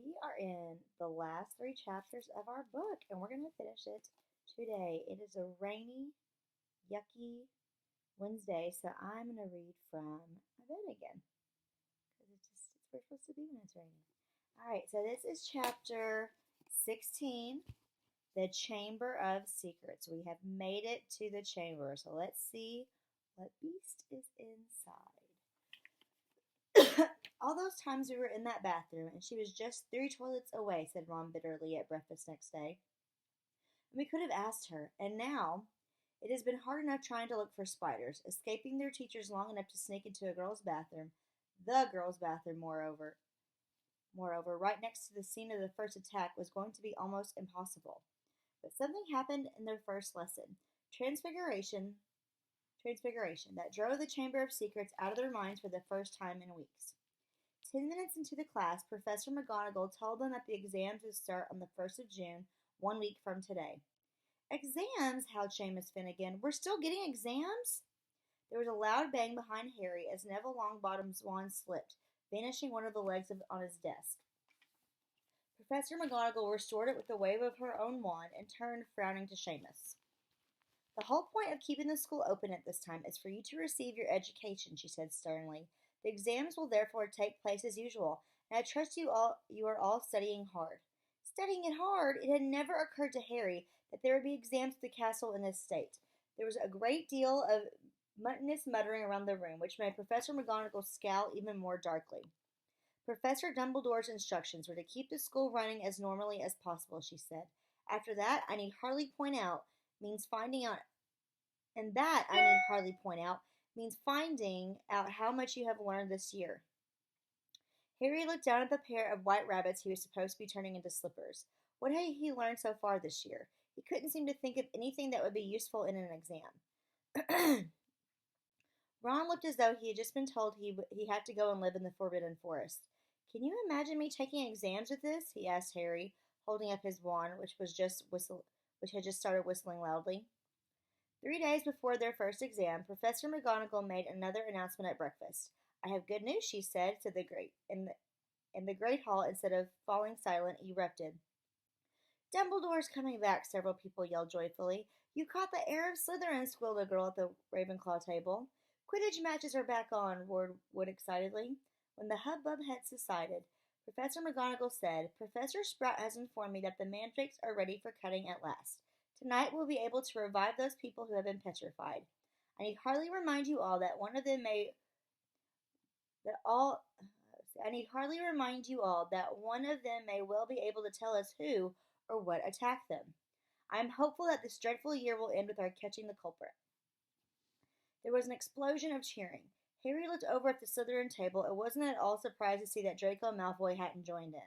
we are in the last three chapters of our book, and we're going to finish it today. It is a rainy, yucky Wednesday, so I'm going to read from my bed again because it's where it's supposed to be when it's raining. All right, so this is chapter 16, The Chamber of Secrets. We have made it to the chamber, so let's see what beast is inside. All those times we were in that bathroom, and she was just three toilets away, said Ron bitterly at breakfast next day. And we could have asked her, and now it has been hard enough trying to look for spiders, escaping their teachers long enough to sneak into a girl's bathroom, the girl's bathroom, moreover, right next to the scene of the first attack was going to be almost impossible. But something happened in their first lesson. Transfiguration, that drove the Chamber of Secrets out of their minds for the first time in weeks. 10 minutes into the class, Professor McGonagall told them that the exams would start on the 1st of June, 1 week from today. Exams? Howled Seamus Finnegan. We're still getting exams? There was a loud bang behind Harry as Neville Longbottom's wand slipped, vanishing one of the legs on his desk. Professor McGonagall restored it with a wave of her own wand and turned, frowning, to Seamus. The whole point of keeping the school open at this time is for you to receive your education, she said sternly. The exams will therefore take place as usual, and I trust you are all studying hard. Studying it hard? It had never occurred to Harry that there would be exams at the castle in this state. There was a great deal of mutinous muttering around the room, which made Professor McGonagall scowl even more darkly. Professor Dumbledore's instructions were to keep the school running as normally as possible, she said. After that, I need hardly point out, means finding out how much you have learned this year. Harry looked down at the pair of white rabbits he was supposed to be turning into slippers. What had he learned so far this year? He couldn't seem to think of anything that would be useful in an exam. Ron looked as though he had just been told he had to go and live in the Forbidden Forest. Can you imagine me taking exams with this? He asked Harry, holding up his wand, which had just started whistling loudly. 3 days before their first exam, Professor McGonagall made another announcement at breakfast. I have good news, she said, to the great hall, instead of falling silent, erupted. Dumbledore's coming back, several people yelled joyfully. You caught the heir of Slytherin, squealed a girl at the Ravenclaw table. Quidditch matches are back on, roared Wood excitedly. When the hubbub had subsided, Professor McGonagall said, Professor Sprout has informed me that the mandrakes are ready for cutting at last. Tonight we'll be able to revive those people who have been petrified. I need hardly remind you all that one of them may well be able to tell us who or what attacked them. I am hopeful that this dreadful year will end with our catching the culprit. There was an explosion of cheering. Harry looked over at the Slytherin table and wasn't at all surprised to see that Draco Malfoy hadn't joined in.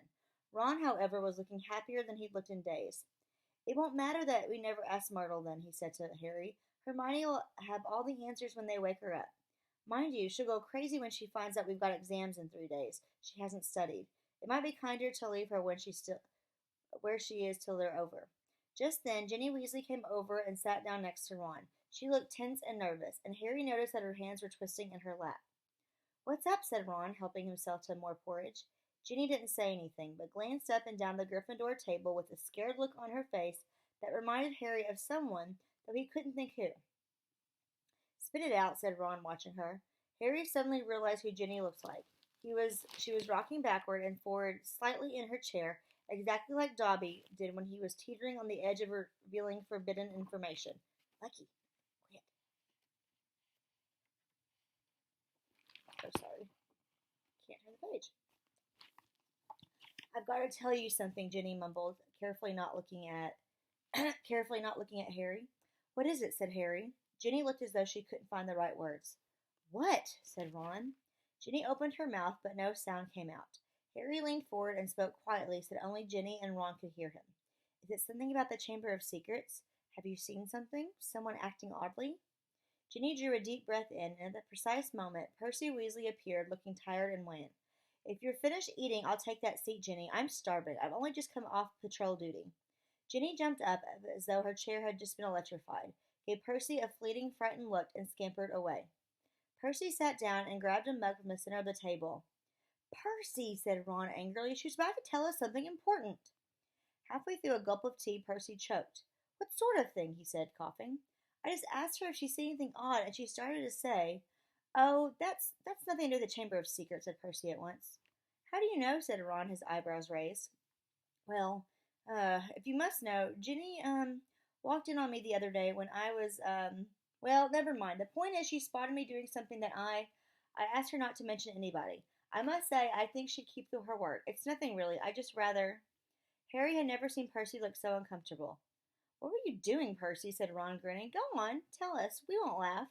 Ron, however, was looking happier than he'd looked in days. It won't matter that we never asked Myrtle then, he said to Harry. Hermione will have all the answers when they wake her up. Mind you, she'll go crazy when she finds out we've got exams in 3 days. She hasn't studied. It might be kinder to leave her where she is till they're over. Just then, Ginny Weasley came over and sat down next to Ron. She looked tense and nervous, and Harry noticed that her hands were twisting in her lap. What's up? Said Ron, helping himself to more porridge. Ginny didn't say anything, but glanced up and down the Gryffindor table with a scared look on her face that reminded Harry of someone, though he couldn't think who. Spit it out, said Ron, watching her. Harry suddenly realized who Ginny looked like. She was rocking backward and forward slightly in her chair, exactly like Dobby did when he was teetering on the edge of revealing forbidden information. Lucky. Quiet. Oh, sorry. Can't turn the page. I've got to tell you something, Ginny mumbled, carefully not looking at Harry. What is it? Said Harry. Ginny looked as though she couldn't find the right words. What? Said Ron. Ginny opened her mouth, but no sound came out. Harry leaned forward and spoke quietly so that only Ginny and Ron could hear him. Is it something about the Chamber of Secrets? Have you seen something? Someone acting oddly? Ginny drew a deep breath in, and at the precise moment, Percy Weasley appeared, looking tired and wan. If you're finished eating, I'll take that seat, Ginny. I'm starving. I've only just come off patrol duty. Ginny jumped up as though her chair had just been electrified, gave Percy a fleeting, frightened look, and scampered away. Percy sat down and grabbed a mug from the center of the table. Percy, said Ron angrily. She was about to tell us something important. Halfway through a gulp of tea, Percy choked. What sort of thing? He said, coughing. I just asked her if she seen anything odd, and she started to say, "Oh, that's nothing to do with the Chamber of Secrets," said Percy at once. How do you know? Said Ron, his eyebrows raised. Well, if you must know, Jenny, walked in on me the other day when I was, well, never mind. The point is she spotted me doing something that I asked her not to mention to anybody. I must say, I think she'd keep to her word. It's nothing really. I just rather. Harry had never seen Percy look so uncomfortable. What were you doing, Percy? Said Ron, grinning. Go on, tell us. We won't laugh.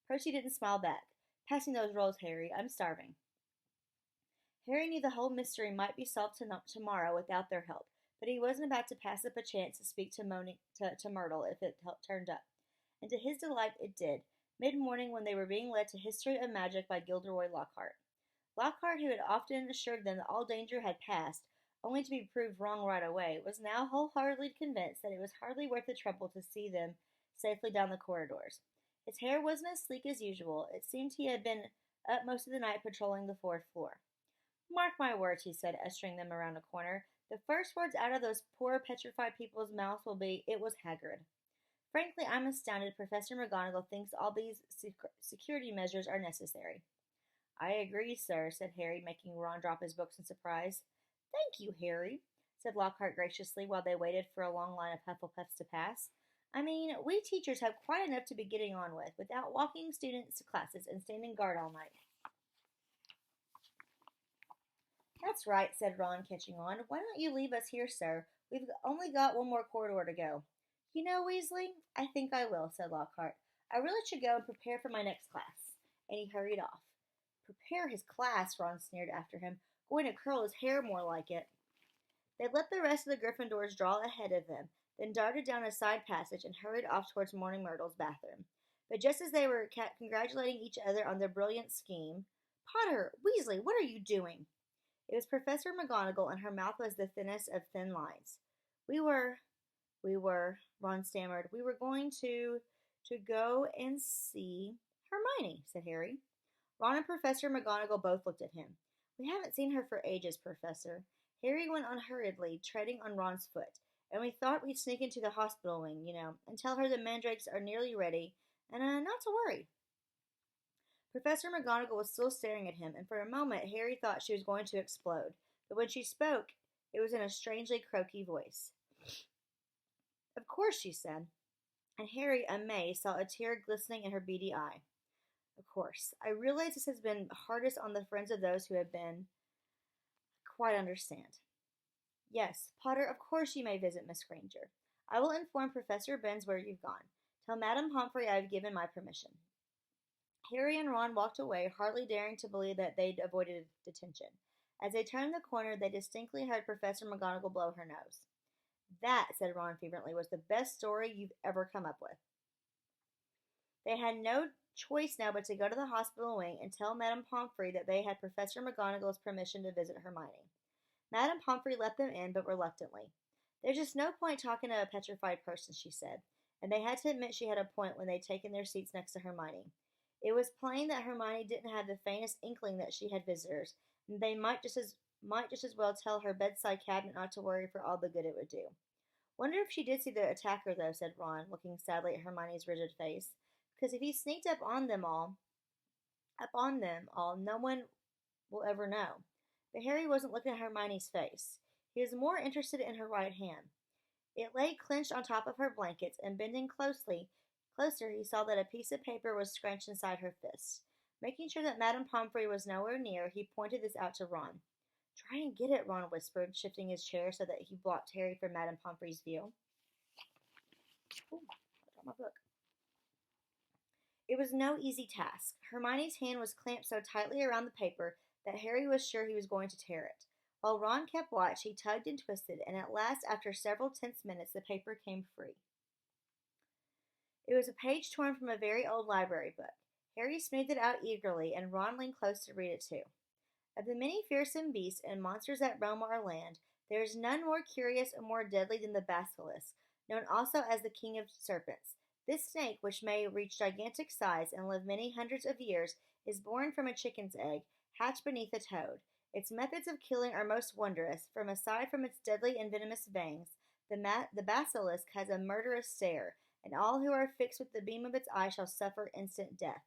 Percy didn't smile back. Passing those rolls, Harry. I'm starving. Harry knew the whole mystery might be solved tomorrow without their help, but he wasn't about to pass up a chance to speak to Myrtle if it turned up. And to his delight it did, mid-morning when they were being led to History of Magic by Gilderoy Lockhart. Lockhart, who had often assured them that all danger had passed, only to be proved wrong right away, was now wholeheartedly convinced that it was hardly worth the trouble to see them safely down the corridors. His hair wasn't as sleek as usual. It seemed he had been up most of the night patrolling the fourth floor. Mark my words, he said, ushering them around a corner. The first words out of those poor petrified people's mouths will be, "It was Hagrid." Frankly, I'm astounded Professor McGonagall thinks all these security measures are necessary. I agree, sir, said Harry, making Ron drop his books in surprise. Thank you, Harry, said Lockhart graciously while they waited for a long line of Hufflepuffs to pass. I mean, we teachers have quite enough to be getting on with, without walking students to classes and standing guard all night. That's right, said Ron, catching on. Why don't you leave us here, sir? We've only got one more corridor to go. You know, Weasley, I think I will, said Lockhart. I really should go and prepare for my next class. And he hurried off. Prepare his class, Ron sneered after him. Going to curl his hair more like it. They let the rest of the Gryffindors draw ahead of them, then darted down a side passage and hurried off towards Morning Myrtle's bathroom. But just as they were congratulating each other on their brilliant scheme, Potter, Weasley, what are you doing? It was Professor McGonagall, and her mouth was the thinnest of thin lines. We were, Ron stammered. We were going to go and see Hermione, said Harry. Ron and Professor McGonagall both looked at him. We haven't seen her for ages, Professor. Harry went on hurriedly, treading on Ron's foot. And we thought we'd sneak into the hospital wing, and tell her the mandrakes are nearly ready, and not to worry. Professor McGonagall was still staring at him, and for a moment Harry thought she was going to explode. But when she spoke, it was in a strangely croaky voice. Of course, she said. And Harry, amazed, saw a tear glistening in her beady eye. Of course. I realize this has been hardest on the friends of those who have been. Quite understand. Yes, Potter, of course you may visit Miss Granger. I will inform Professor Binns where you've gone. Tell Madame Pomfrey I have given my permission. Harry and Ron walked away, hardly daring to believe that they'd avoided detention. As they turned the corner, they distinctly heard Professor McGonagall blow her nose. That, said Ron fervently, was the best story you've ever come up with. They had no choice now but to go to the hospital wing and tell Madame Pomfrey that they had Professor McGonagall's permission to visit Hermione. Madame Pomfrey let them in, but reluctantly. There's just no point talking to a petrified person, she said, and they had to admit she had a point when they'd taken their seats next to Hermione. It was plain that Hermione didn't have the faintest inkling that she had visitors, and they might just as well tell her bedside cabinet not to worry for all the good it would do. Wonder if she did see the attacker, though, said Ron, looking sadly at Hermione's rigid face. Because if he sneaked up on them all, no one will ever know. But Harry wasn't looking at Hermione's face. He was more interested in her right hand. It lay clenched on top of her blankets, and bending closer, he saw that a piece of paper was scrunched inside her fist. Making sure that Madame Pomfrey was nowhere near, he pointed this out to Ron. Try and get it, Ron whispered, shifting his chair so that he blocked Harry from Madame Pomfrey's view. Ooh, I dropped my book. It was no easy task. Hermione's hand was clamped so tightly around the paper that Harry was sure he was going to tear it. While Ron kept watch, he tugged and twisted, and at last, after several tense minutes, the paper came free. It was a page torn from a very old library book. Harry smoothed it out eagerly, and Ron leaned close to read it too. Of the many fearsome beasts and monsters that roam our land, there is none more curious or more deadly than the basilisk, known also as the king of serpents. This snake, which may reach gigantic size and live many hundreds of years, is born from a chicken's egg, hatched beneath a toad. Its methods of killing are most wondrous. From aside from its deadly and venomous fangs, the basilisk has a murderous stare, and all who are fixed with the beam of its eye shall suffer instant death.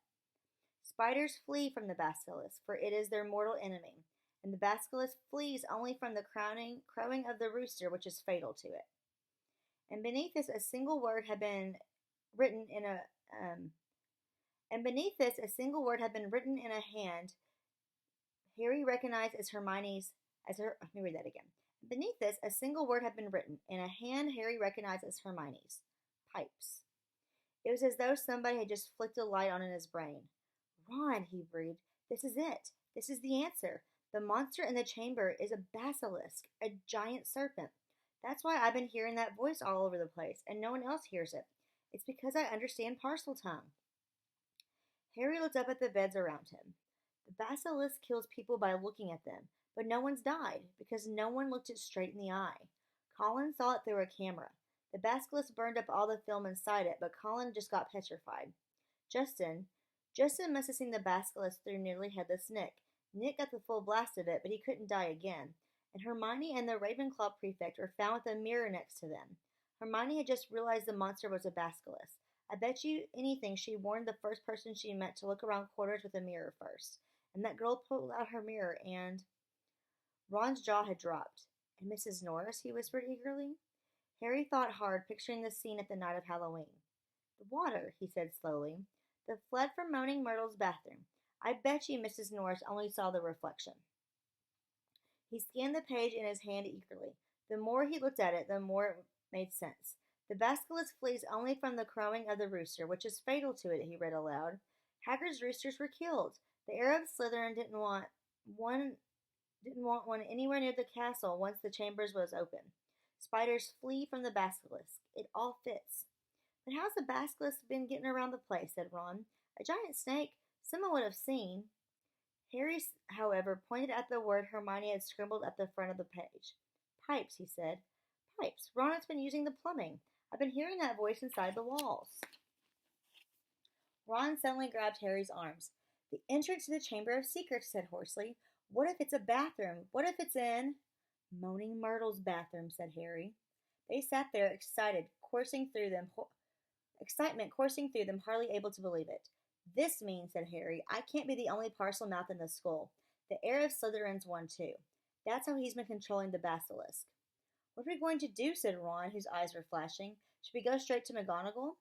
Spiders flee from the basilisk, for it is their mortal enemy, and the basilisk flees only from the crowing of the rooster, which is fatal to it. And beneath this, a single word had been written in a and beneath this, a single word had been written in a hand Harry recognized as Hermione's. Let me read that again. Beneath this, a single word had been written in a hand Harry recognized as Hermione's. Pipes. It was as though somebody had just flicked a light on in his brain. Ron, he breathed. This is it. This is the answer. The monster in the chamber is a basilisk, a giant serpent. That's why I've been hearing that voice all over the place, and no one else hears it. It's because I understand parcel tongue. Harry looked up at the beds around him. The basilisk kills people by looking at them, but no one's died, because no one looked it straight in the eye. Colin saw it through a camera. The basilisk burned up all the film inside it, but Colin just got petrified. Justin must have seen the basilisk through nearly headless Nick. Nick got the full blast of it, but he couldn't die again. And Hermione and the Ravenclaw prefect were found with a mirror next to them. Hermione had just realized the monster was a basilisk. I bet you anything she warned the first person she met to look around corners with a mirror first. And that girl pulled out her mirror and... Ron's jaw had dropped. And Mrs. Norris? He whispered eagerly. Harry thought hard, picturing the scene at the night of Halloween. The water, he said slowly. The flood from Moaning Myrtle's bathroom. I bet you Mrs. Norris only saw the reflection. He scanned the page in his hand eagerly. The more he looked at it, the more it made sense. The basilisk flees only from the crowing of the rooster, which is fatal to it, he read aloud. Hagrid's roosters were killed. The heir of Slytherin didn't want one anywhere near the castle once the chambers was open. Spiders flee from the basilisk. It all fits. But how's the basilisk been getting around the place? Said Ron. A giant snake. Someone would have seen. Harry, however, pointed at the word Hermione had scribbled at the front of the page. Pipes, he said. Pipes. Ron has been using the plumbing. I've been hearing that voice inside the walls. Ron suddenly grabbed Harry's arms. The entrance to the Chamber of Secrets, said hoarsely. What if it's a bathroom? What if it's in... Moaning Myrtle's bathroom, said Harry. They sat there, excitement coursing through them, hardly able to believe it. This means, said Harry, I can't be the only parcel mouth in the school. The heir of Slytherin's one, too. That's how he's been controlling the basilisk. What are we going to do? Said Ron, whose eyes were flashing. Should we go straight to McGonagall?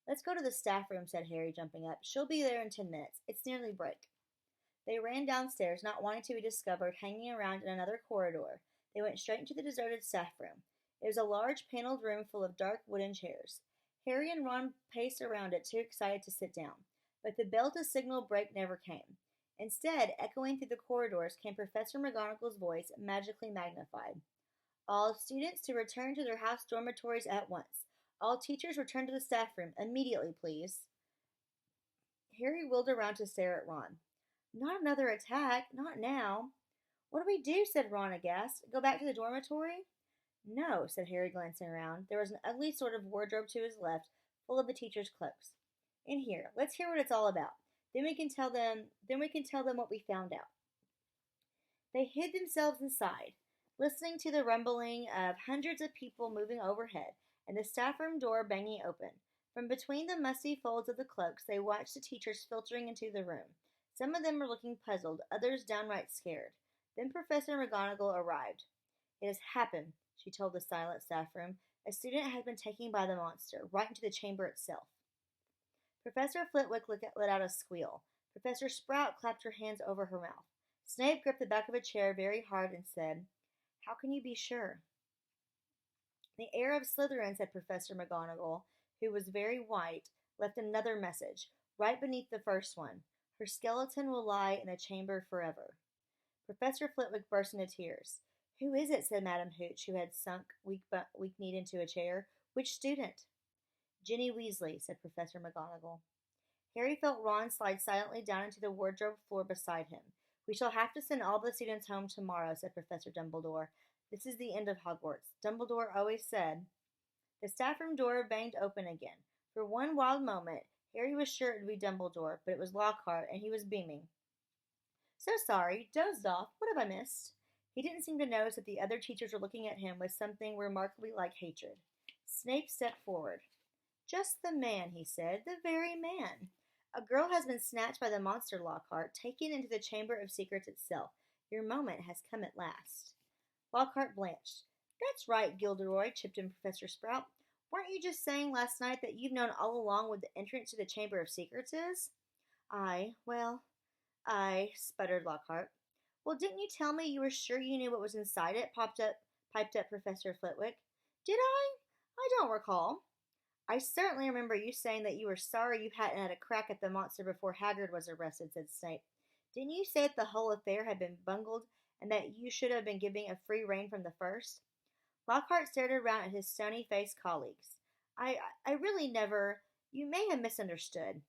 Let's go to the staff room, said Harry, jumping up. She'll be there in 10 minutes. It's nearly break. They ran downstairs, not wanting to be discovered, hanging around in another corridor. They went straight into the deserted staff room. It was a large paneled room full of dark wooden chairs. Harry and Ron paced around it, too excited to sit down. But the bell to signal break never came. Instead, echoing through the corridors came Professor McGonagall's voice, magically magnified. All students to return to their house dormitories at once. All teachers return to the staff room immediately, please. Harry wheeled around to stare at Ron. Not another attack. Not now. What do we do? Said Ron aghast. Go back to the dormitory? No, said Harry, glancing around. There was an ugly sort of wardrobe to his left, full of the teachers' cloaks. In here. Let's hear what it's all about. Then we can tell them what we found out. They hid themselves inside, listening to the rumbling of hundreds of people moving overhead and the staff room door banging open. From between the musty folds of the cloaks, they watched the teachers filtering into the room. Some of them were looking puzzled, others downright scared. Then Professor McGonagall arrived. It has happened, she told the silent staff room. A student has been taken by the monster, right into the chamber itself. Professor Flitwick let out a squeal. Professor Sprout clapped her hands over her mouth. Snape gripped the back of a chair very hard and said, How can you be sure? The heir of Slytherin, said Professor McGonagall, who was very white, left another message, right beneath the first one. Her skeleton will lie in the chamber forever. Professor Flitwick burst into tears. Who is it? Said Madame Hooch, who had sunk weak-kneed into a chair. Which student? Ginny Weasley, said Professor McGonagall. Harry felt Ron slide silently down into the wardrobe floor beside him. We shall have to send all the students home tomorrow, said Professor Dumbledore. This is the end of Hogwarts. Dumbledore always said. The staff room door banged open again. For one wild moment, Harry was sure it would be Dumbledore, but it was Lockhart, and he was beaming. So sorry, dozed off. What have I missed? He didn't seem to notice that the other teachers were looking at him with something remarkably like hatred. Snape stepped forward. Just the man, he said, the very man. A girl has been snatched by the monster Lockhart, taken into the Chamber of Secrets itself. Your moment has come at last. Lockhart blanched. That's right, Gilderoy, chipped in Professor Sprout. Weren't you just saying last night that you've known all along what the entrance to the Chamber of Secrets is? I, sputtered Lockhart. Well, didn't you tell me you were sure you knew what was inside it? Piped up Professor Flitwick. Did I? I don't recall. I certainly remember you saying that you were sorry you hadn't had a crack at the monster before Hagrid was arrested, said Snape. Didn't you say that the whole affair had been bungled and that you should have been giving a free rein from the first? Lockhart stared around at his stony-faced colleagues. I really never. You may have misunderstood.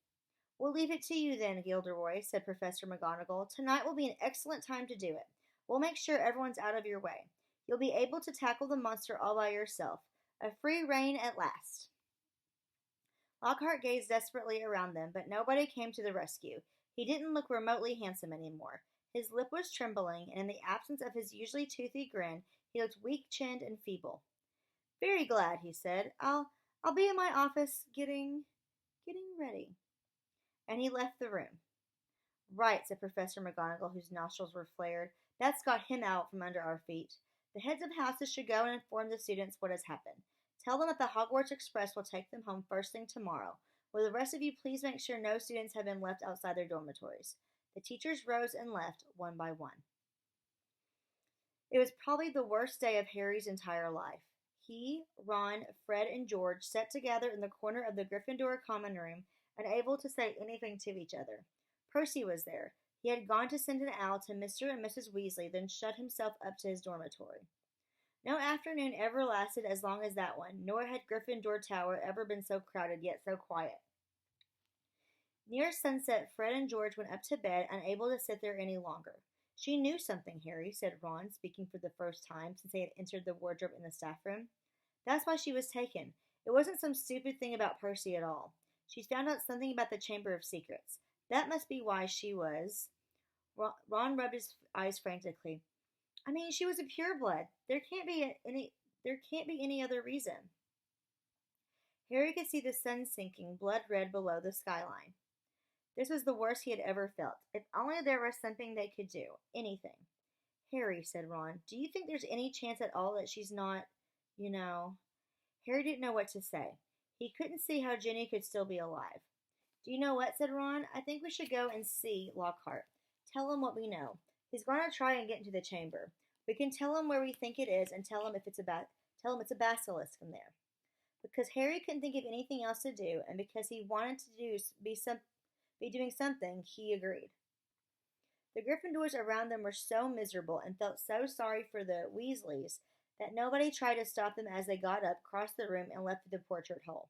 We'll leave it to you then, Gilderoy, said Professor McGonagall. Tonight will be an excellent time to do it. We'll make sure everyone's out of your way. You'll be able to tackle the monster all by yourself. A free rein at last. Lockhart gazed desperately around them, but nobody came to the rescue. He didn't look remotely handsome anymore. His lip was trembling, and in the absence of his usually toothy grin, he looked weak-chinned and feeble. Very glad, he said. I'll be in my office getting ready. And he left the room. Right, said Professor McGonagall, whose nostrils were flared. That's got him out from under our feet. The heads of houses should go and inform the students what has happened. Tell them that the Hogwarts Express will take them home first thing tomorrow. Will the rest of you please make sure no students have been left outside their dormitories? The teachers rose and left, one by one. It was probably the worst day of Harry's entire life. He, Ron, Fred, and George sat together in the corner of the Gryffindor common room, unable to say anything to each other. Percy was there. He had gone to send an owl to Mr. and Mrs. Weasley, then shut himself up to his dormitory. No afternoon ever lasted as long as that one, nor had Gryffindor Tower ever been so crowded yet so quiet. Near sunset, Fred and George went up to bed, unable to sit there any longer. She knew something, Harry, said Ron, speaking for the first time since they had entered the wardrobe in the staff room. That's why she was taken. It wasn't some stupid thing about Percy at all. She's found out something about the Chamber of Secrets. That must be why she was. Ron rubbed his eyes frantically. I mean, she was a pureblood. There can't be any other reason. Harry could see the sun sinking blood red below the skyline. This was the worst he had ever felt. If only there was something they could do. Anything. Harry, said Ron, do you think there's any chance at all that she's not, Harry didn't know what to say. He couldn't see how Ginny could still be alive. Do you know what, said Ron? I think we should go and see Lockhart. Tell him what we know. He's going to try and get into the chamber. We can tell him where we think it is and tell him it's a basilisk in there. Because Harry couldn't think of anything else to do, and because he wanted to be doing something, he agreed. The Gryffindors around them were so miserable and felt so sorry for the Weasleys that nobody tried to stop them as they got up, crossed the room, and left through the portrait hole.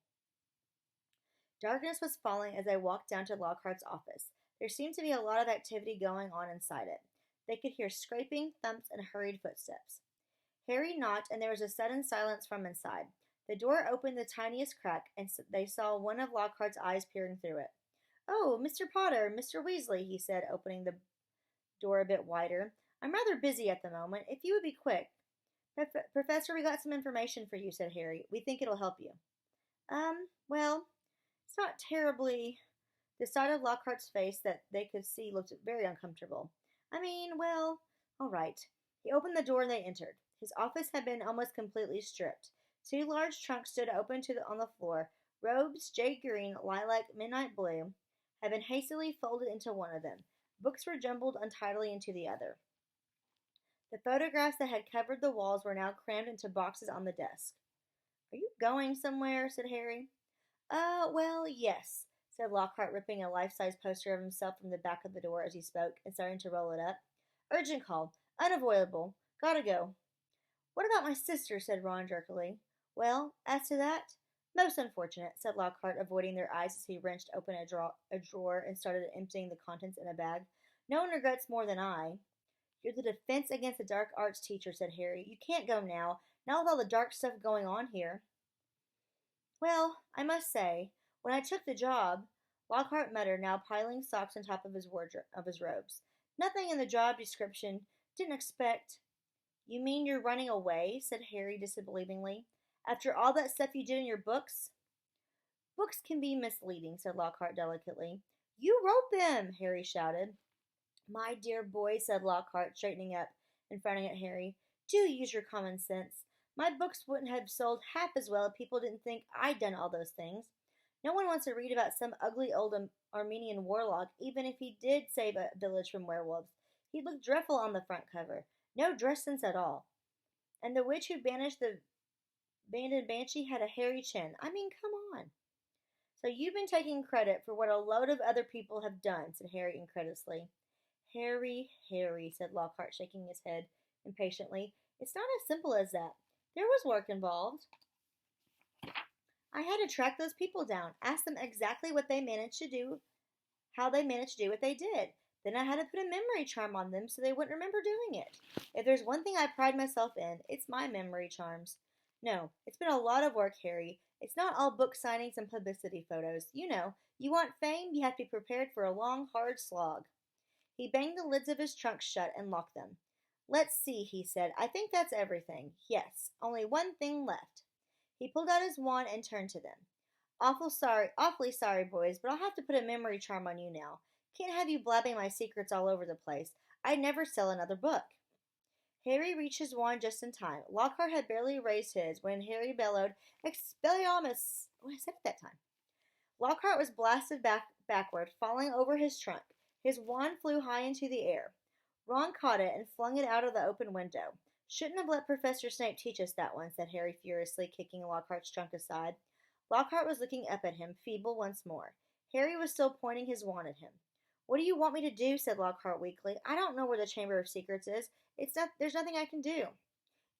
Darkness was falling as they walked down to Lockhart's office. There seemed to be a lot of activity going on inside it. They could hear scraping, thumps, and hurried footsteps. Harry knocked, and there was a sudden silence from inside. The door opened the tiniest crack, and they saw one of Lockhart's eyes peering through it. Oh, Mr. Potter, Mr. Weasley, he said, opening the door a bit wider. I'm rather busy at the moment. If you would be quick. Professor, we got some information for you, said Harry. We think it'll help you. Well, it's not terribly... The side of Lockhart's face that they could see looked very uncomfortable. All right. He opened the door and they entered. His office had been almost completely stripped. 2 large trunks stood open on the floor. Robes, jade green, lilac, midnight blue, had been hastily folded into one of them. Books were jumbled untidily into the other. The photographs that had covered the walls were now crammed into boxes on the desk. Are you going somewhere? Said Harry. Well, yes, said Lockhart, ripping a life-size poster of himself from the back of the door as he spoke and starting to roll it up. Urgent call. Unavoidable. Gotta go. What about my sister? Said Ron jerkily. Well, as to that, most unfortunate, said Lockhart, avoiding their eyes as he wrenched open a drawer and started emptying the contents in a bag. No one regrets more than I. You're the defense against the dark arts teacher, said Harry. You can't go now, not with all the dark stuff going on here. Well, I must say, when I took the job, Lockhart muttered, now piling socks on top of his robes. Nothing in the job description. Didn't expect. You mean you're running away? Said Harry disbelievingly. After all that stuff you did in your books? Books can be misleading, said Lockhart delicately. You wrote them, Harry shouted. My dear boy, said Lockhart, straightening up and frowning at Harry, do use your common sense. My books wouldn't have sold half as well if people didn't think I'd done all those things. No one wants to read about some ugly old Armenian warlock, even if he did save a village from werewolves. He'd look dreadful on the front cover. No dress sense at all. And the witch who banished the abandoned banshee had a hairy chin. I mean, come on. So you've been taking credit for what a load of other people have done, said Harry incredulously. Harry, Harry, said Lockhart, shaking his head impatiently. It's not as simple as that. There was work involved. I had to track those people down, ask them exactly what they managed to do, how they managed to do what they did. Then I had to put a memory charm on them so they wouldn't remember doing it. If there's one thing I pride myself in, it's my memory charms. No, it's been a lot of work, Harry. It's not all book signings and publicity photos. You know, you want fame, you have to be prepared for a long, hard slog. He banged the lids of his trunk shut and locked them. Let's see, he said. I think that's everything. Yes, only one thing left. He pulled out his wand and turned to them. Awfully sorry, boys, but I'll have to put a memory charm on you now. Can't have you blabbing my secrets all over the place. I'd never sell another book. Harry reached his wand just in time. Lockhart had barely raised his when Harry bellowed, Expelliarmus! What I said at that time. Lockhart was blasted backward, falling over his trunk. His wand flew high into the air. Ron caught it and flung it out of the open window. Shouldn't have let Professor Snape teach us that one, said Harry furiously, kicking Lockhart's trunk aside. Lockhart was looking up at him, feeble once more. Harry was still pointing his wand at him. What do you want me to do? Said Lockhart weakly. I don't know where the Chamber of Secrets is. There's nothing I can do.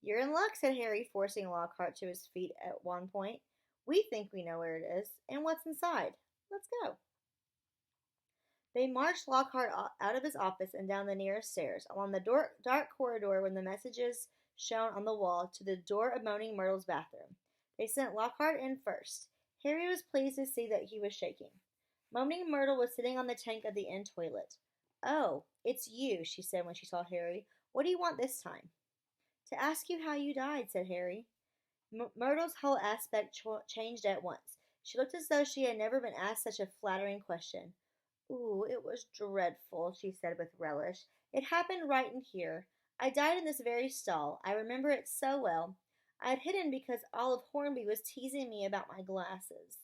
You're in luck, said Harry, forcing Lockhart to his feet at one point. We think we know where it is, and what's inside. Let's go. They marched Lockhart out of his office and down the nearest stairs, along the dark corridor where the messages shone on the wall, to the door of Moaning Myrtle's bathroom. They sent Lockhart in first. Harry was pleased to see that he was shaking. Moaning Myrtle was sitting on the tank of the inn toilet. Oh, it's you, she said when she saw Harry. What do you want this time? To ask you how you died, said Harry. Myrtle's whole aspect changed at once. She looked as though she had never been asked such a flattering question. Ooh, it was dreadful, she said with relish. It happened right in here. I died in this very stall. I remember it so well. I had hidden because Olive Hornby was teasing me about my glasses.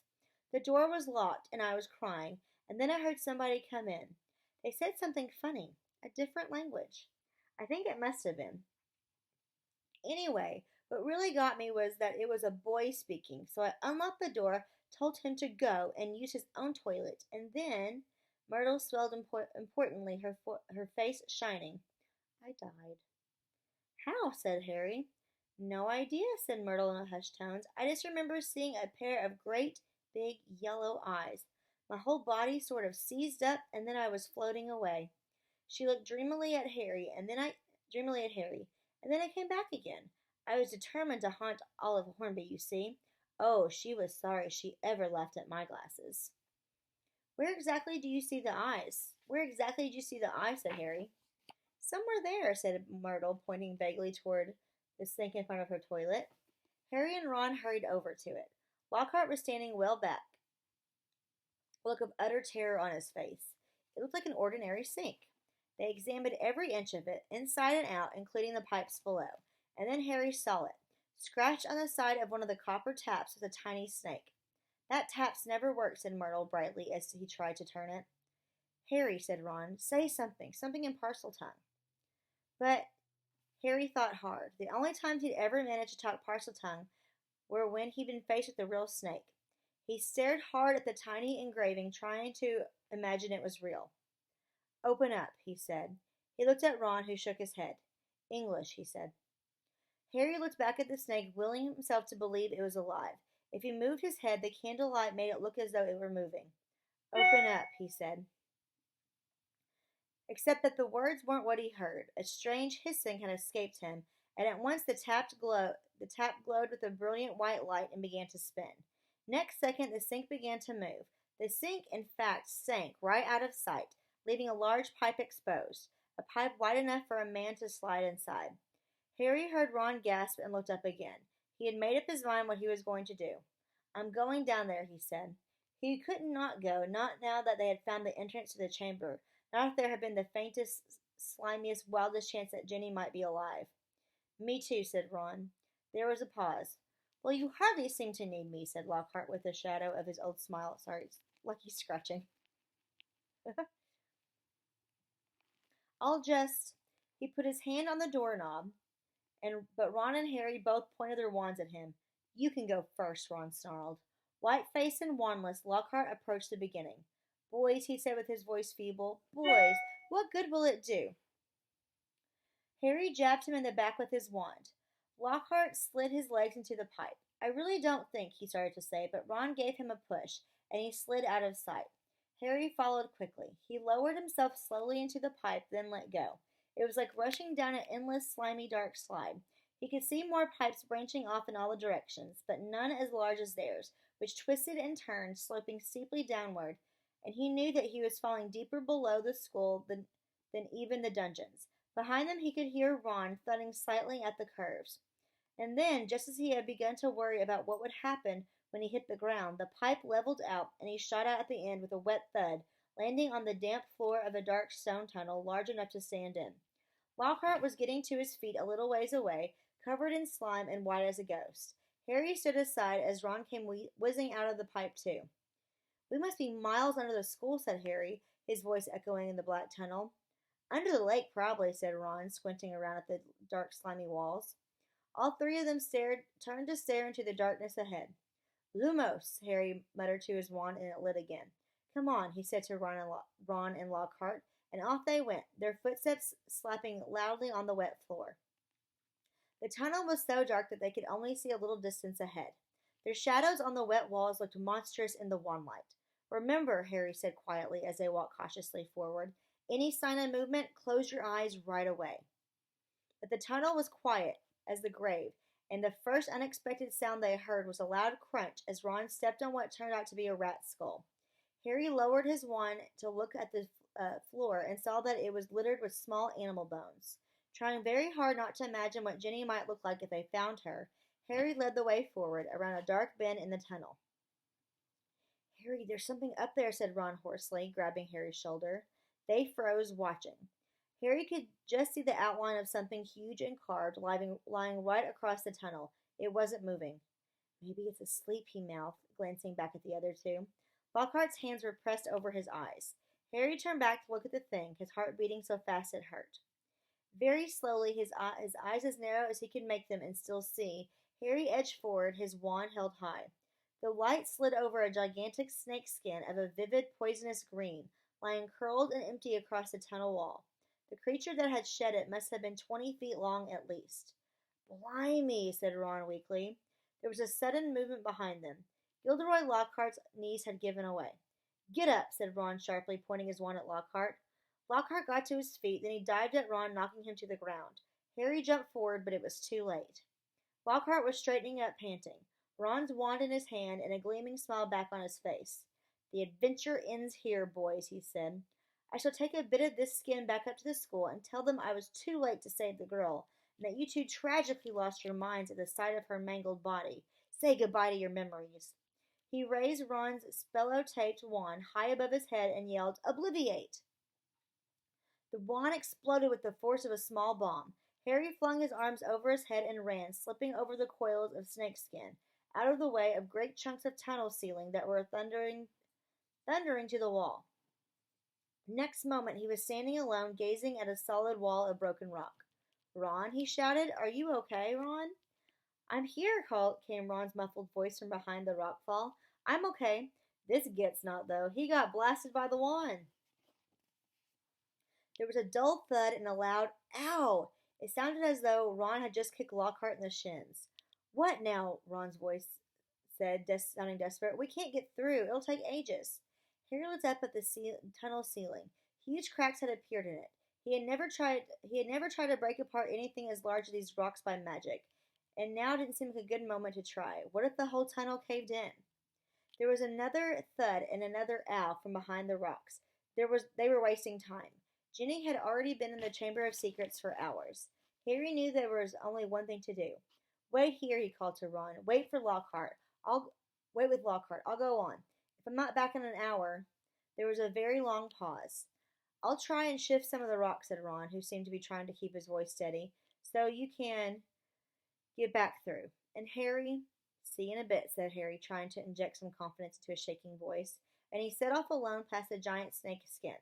The door was locked, and I was crying, and then I heard somebody come in. They said something funny, a different language. I think it must have been. Anyway, what really got me was that it was a boy speaking, so I unlocked the door, told him to go, and use his own toilet, and then... Myrtle swelled importantly, her face shining. I died. How? Said Harry. No idea, said Myrtle in hushed tones. I just remember seeing a pair of great, big, yellow eyes. My whole body sort of seized up, and then I was floating away. She looked dreamily at Harry, and then I came back again. I was determined to haunt Olive Hornby, you see. Oh, she was sorry she ever laughed at my glasses. Where exactly do you see the eyes? Where exactly did you see the eyes? Said Harry. Somewhere there, said Myrtle, pointing vaguely toward the sink in front of her toilet. Harry and Ron hurried over to it. Lockhart was standing well back, a look of utter terror on his face. It looked like an ordinary sink. They examined every inch of it, inside and out, including the pipes below, and then Harry saw it. Scratched on the side of one of the copper taps was a tiny snake. That tap's never worked, said Myrtle brightly as he tried to turn it. Harry, said Ron, say something in Parseltongue. But Harry thought hard. The only times he'd ever managed to talk Parseltongue were when he'd been faced with a real snake. He stared hard at the tiny engraving, trying to imagine it was real. Open up, he said. He looked at Ron, who shook his head. English, he said. Harry looked back at the snake, willing himself to believe it was alive. If he moved his head, the candlelight made it look as though it were moving. Open up, he said. Except that the words weren't what he heard. A strange hissing had escaped him, and at once the tap glowed with a brilliant white light and began to spin. Next second, the sink began to move. The sink, in fact, sank right out of sight, leaving a large pipe exposed. a pipe wide enough for a man to slide inside. Harry heard Ron gasp and looked up again. He had made up his mind what he was going to do. I'm going down there, he said. He could not go, not now that they had found the entrance to the chamber, not if there had been the faintest, slimiest, wildest chance that Jenny might be alive. Me too, said Ron. There was a pause. Well, you hardly seem to need me, said Lockhart with a shadow of his old smile. Sorry, it's like he's scratching. I'll just... He put his hand on the doorknob, but Ron and Harry both pointed their wands at him. You can go first, Ron snarled. White-faced and wandless, Lockhart approached the beginning. Boys, he said with his voice feeble, boys, what good will it do? Harry jabbed him in the back with his wand. Lockhart slid his legs into the pipe. I really don't think, he started to say, but Ron gave him a push, and he slid out of sight. Harry followed quickly. He lowered himself slowly into the pipe, then let go. It was like rushing down an endless, slimy, dark slide. He could see more pipes branching off in all the directions, but none as large as theirs, which twisted and turned, sloping steeply downward, and he knew that he was falling deeper below the school than even the dungeons. Behind them he could hear Ron thudding slightly at the curves. And then, just as he had begun to worry about what would happen when he hit the ground, the pipe leveled out, and he shot out at the end with a wet thud, landing on the damp floor of a dark stone tunnel large enough to stand in. Lockhart was getting to his feet a little ways away, covered in slime and white as a ghost. Harry stood aside as Ron came whizzing out of the pipe too. We must be miles under the school, said Harry, his voice echoing in the black tunnel. Under the lake, probably, said Ron, squinting around at the dark, slimy walls. All three of them turned to stare into the darkness ahead. Lumos, Harry muttered to his wand, and it lit again. Come on, he said to Ron and Lockhart, and off they went, their footsteps slapping loudly on the wet floor. The tunnel was so dark that they could only see a little distance ahead. Their shadows on the wet walls looked monstrous in the wanlight. Remember, Harry said quietly as they walked cautiously forward, any sign of movement, close your eyes right away. But the tunnel was quiet as the grave, and the first unexpected sound they heard was a loud crunch as Ron stepped on what turned out to be a rat's skull. Harry lowered his wand to look at the floor and saw that it was littered with small animal bones. Trying very hard not to imagine what Jenny might look like if they found her, Harry led the way forward, around a dark bend in the tunnel. Harry, there's something up there, said Ron hoarsely, grabbing Harry's shoulder. They froze, watching. Harry could just see the outline of something huge and carved lying right across the tunnel. It wasn't moving. Maybe it's asleep, he mouthed, glancing back at the other two. Lockhart's hands were pressed over his eyes. Harry turned back to look at the thing, his heart beating so fast it hurt. Very slowly, his eyes as narrow as he could make them and still see, Harry edged forward, his wand held high. The light slid over a gigantic snake skin of a vivid, poisonous green, lying curled and empty across the tunnel wall. The creature that had shed it must have been 20 feet long at least. Blimey, said Ron weakly. There was a sudden movement behind them. Gilderoy Lockhart's knees had given away. Get up, said Ron sharply, pointing his wand at Lockhart. Lockhart got to his feet, then he dived at Ron, knocking him to the ground. Harry jumped forward, but it was too late. Lockhart was straightening up, panting, Ron's wand in his hand and a gleaming smile back on his face. The adventure ends here, boys, he said. I shall take a bit of this skin back up to the school and tell them I was too late to save the girl, and that you two tragically lost your minds at the sight of her mangled body. Say goodbye to your memories. He raised Ron's spello-taped wand high above his head and yelled, Obliviate! The wand exploded with the force of a small bomb. Harry flung his arms over his head and ran, slipping over the coils of snakeskin, out of the way of great chunks of tunnel ceiling that were thundering to the wall. Next moment he was standing alone, gazing at a solid wall of broken rock. Ron, he shouted, are you okay, Ron? I'm here, came Ron's muffled voice from behind the rockfall. I'm okay. This Git's not, though. He got blasted by the wand. There was a dull thud and a loud, ow! It sounded as though Ron had just kicked Lockhart in the shins. What now? Ron's voice said, sounding desperate. We can't get through. It'll take ages. Harry looked up at the tunnel ceiling. Huge cracks had appeared in it. He had never tried to break apart anything as large as these rocks by magic, and now didn't seem like a good moment to try. What if the whole tunnel caved in? There was another thud and another ow from behind the rocks. They were wasting time. Ginny had already been in the Chamber of Secrets for hours. Harry knew there was only one thing to do. Wait here, he called to Ron. Wait for Lockhart. I'll wait with Lockhart. I'll go on. If I'm not back in an hour. There was a very long pause. I'll try and shift some of the rocks, said Ron, who seemed to be trying to keep his voice steady, so you can get back through. And Harry, see you in a bit, said Harry, trying to inject some confidence into his shaking voice, and he set off alone past the giant snake skin.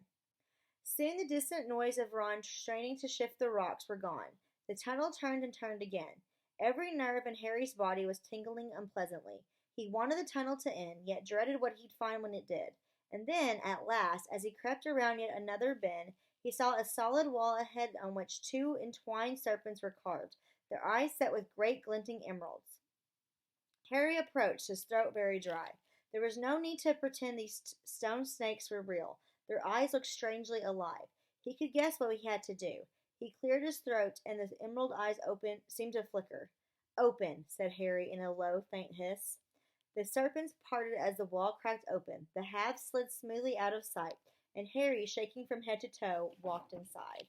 Soon the distant noise of Ron straining to shift the rocks were gone. The tunnel turned and turned again. Every nerve in Harry's body was tingling unpleasantly. He wanted the tunnel to end, yet dreaded what he'd find when it did. And then, at last, as he crept around yet another bend, he saw a solid wall ahead on which two entwined serpents were carved, their eyes set with great glinting emeralds. Harry approached, his throat very dry. There was no need to pretend these stone snakes were real. Their eyes looked strangely alive. He could guess what he had to do. He cleared his throat, and the emerald eyes seemed to flicker. Open, said Harry in a low, faint hiss. The serpents parted as the wall cracked open. The halves slid smoothly out of sight, and Harry, shaking from head to toe, walked inside.